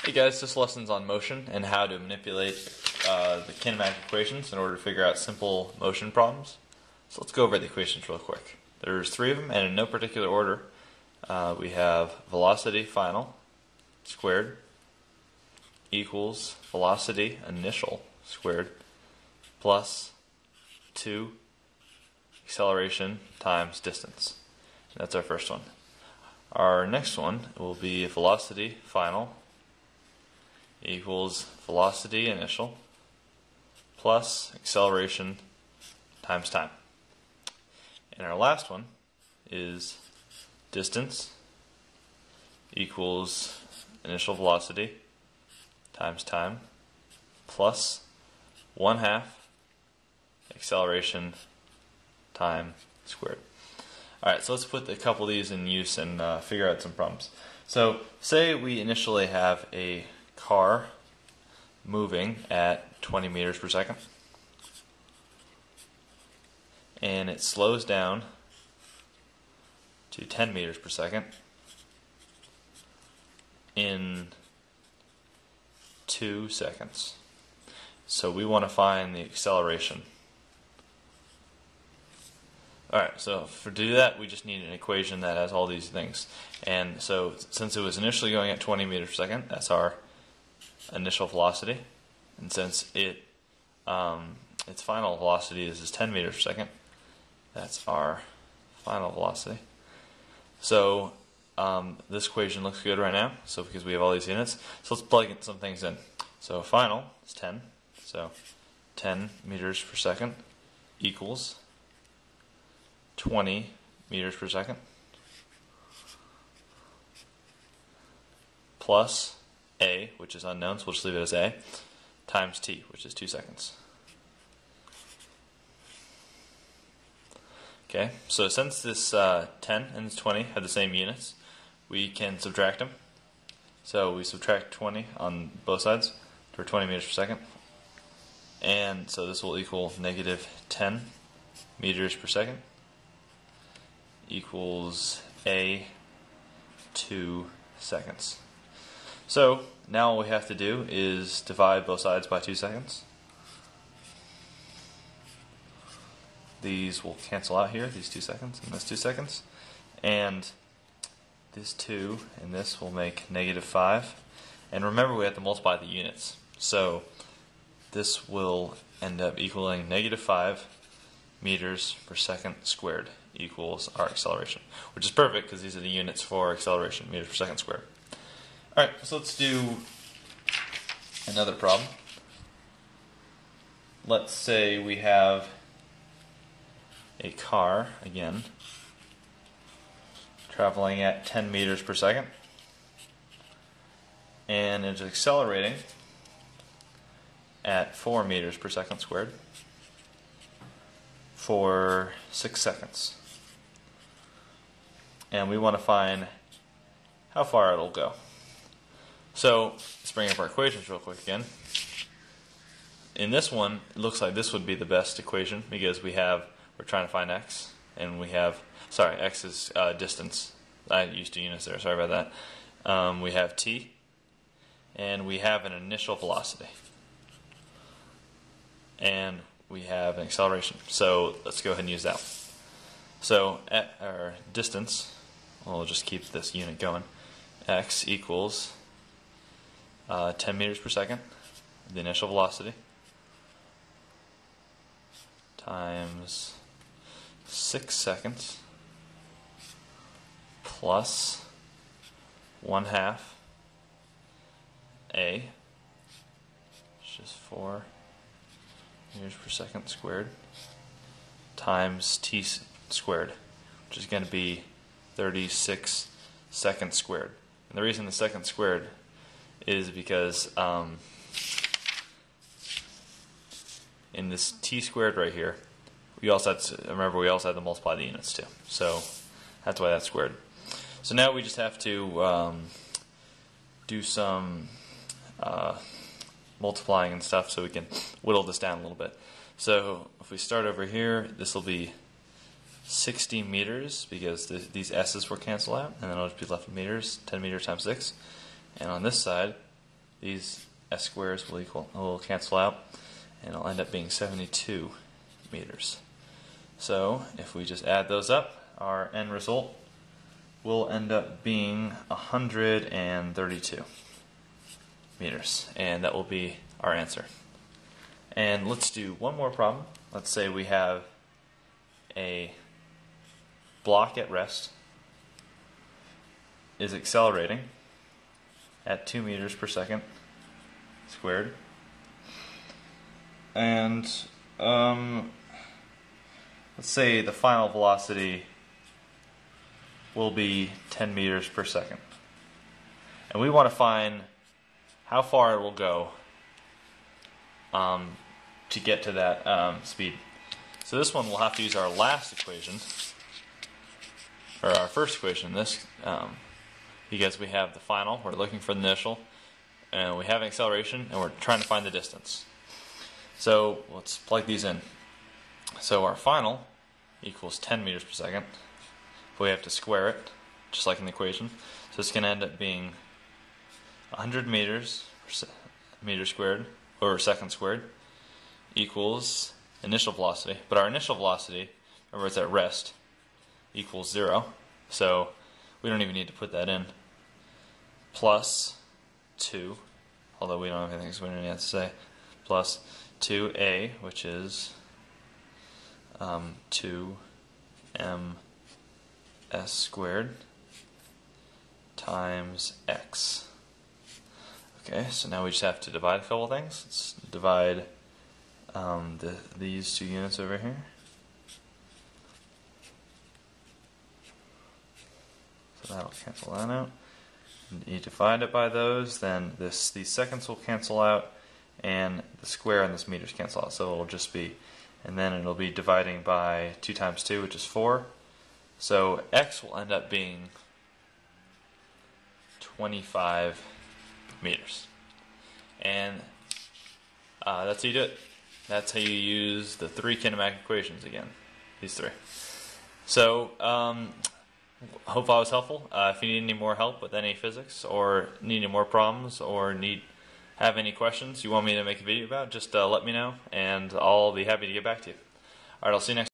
Hey guys, this lesson's on motion and how to manipulate the kinematic equations in order to figure out simple motion problems. So let's go over the equations real quick. There's three of them, and in no particular order. We have velocity final squared equals velocity initial squared plus 2 acceleration times distance. That's our first one. Our next one will be velocity final equals velocity initial plus acceleration times time. And our last one is distance equals initial velocity times time plus 1/2 acceleration time squared. Alright, so let's put a couple of these in use and figure out some problems. So say we initially have a car moving at 20 meters per second, and it slows down to 10 meters per second in 2 seconds. So we want to find the acceleration. Alright, so to do that, we just need an equation that has all these things. And so since it was initially going at 20 meters per second, that's our initial velocity. And since its final velocity is 10 meters per second, that's our final velocity. So this equation looks good right now, so because we have all these units. So let's plug in some things in. So final is 10, so 10 meters per second equals 20 meters per second plus A, which is unknown, so we'll just leave it as A, times T, which is 2 seconds. Okay, so since this 10 and this 20 have the same units, we can subtract them. So we subtract 20 on both sides for 20 meters per second. And so this will equal negative 10 meters per second equals A 2 seconds. So now all we have to do is divide both sides by 2 seconds. These will cancel out here, these 2 seconds and this 2 seconds. And this 2 and this will make negative 5. And remember, we have to multiply the units. So this will end up equaling negative 5 meters per second squared equals our acceleration, which is perfect because these are the units for acceleration, meters per second squared. Alright, so let's do another problem. Let's say we have a car, again, traveling at 10 meters per second, and it's accelerating at 4 meters per second squared for 6 seconds. And we want to find how far it'll go. So let's bring up our equations real quick again. In this one, it looks like this would be the best equation because we're trying to find x, and we have, x is distance. I used 2 units there, sorry about that. We have t, and we have an initial velocity. And we have an acceleration. So let's go ahead and use that. So at our distance, we'll just keep this unit going. X equals 10 meters per second, the initial velocity, times 6 seconds plus 1/2 A, which is 4 meters per second squared, times T squared, which is going to be 36 seconds squared. And the reason the second squared is because in this T squared right here, we also had to multiply the units too. So that's why that's squared. So now we just have to do some multiplying and stuff so we can whittle this down a little bit. So if we start over here, this will be 60 meters because these s's will cancel out, and then it'll just be left with meters, 10 meters times 6. And on this side, these s squares will cancel out, and it'll end up being 72 meters. So if we just add those up, our end result will end up being 132 meters, and that will be our answer. And let's do one more problem. Let's say we have a block at rest is accelerating at 2 meters per second squared, and let's say the final velocity will be 10 meters per second, and we want to find how far it will go to get to that speed. So this one we'll have to use our last equation, or our first equation, because we have the final, we're looking for the initial, and we have an acceleration, and we're trying to find the distance. So let's plug these in. So our final equals 10 meters per second. We have to square it, just like in the equation. So it's going to end up being 100 meters squared, or second squared, equals initial velocity. But our initial velocity, remember it's at rest, equals 0. So we don't even need to put that in. Plus 2, although we don't have anything, so we don't even have to say, plus 2a, which is 2m s squared times x. Okay, so now we just have to divide a couple things. Let's divide these two units over here. So that'll cancel that out. And you divide it by those, then these seconds will cancel out, and the square and this meters cancel out. So it'll just be, and then it'll be dividing by 2 times 2, which is 4. So x will end up being 25 meters. And that's how you do it. That's how you use the 3 kinematic equations again, these 3. So I hope I was helpful. If you need any more help with any physics, or need any more problems, or have any questions you want me to make a video about, just let me know, and I'll be happy to get back to you. Alright, I'll see you next time.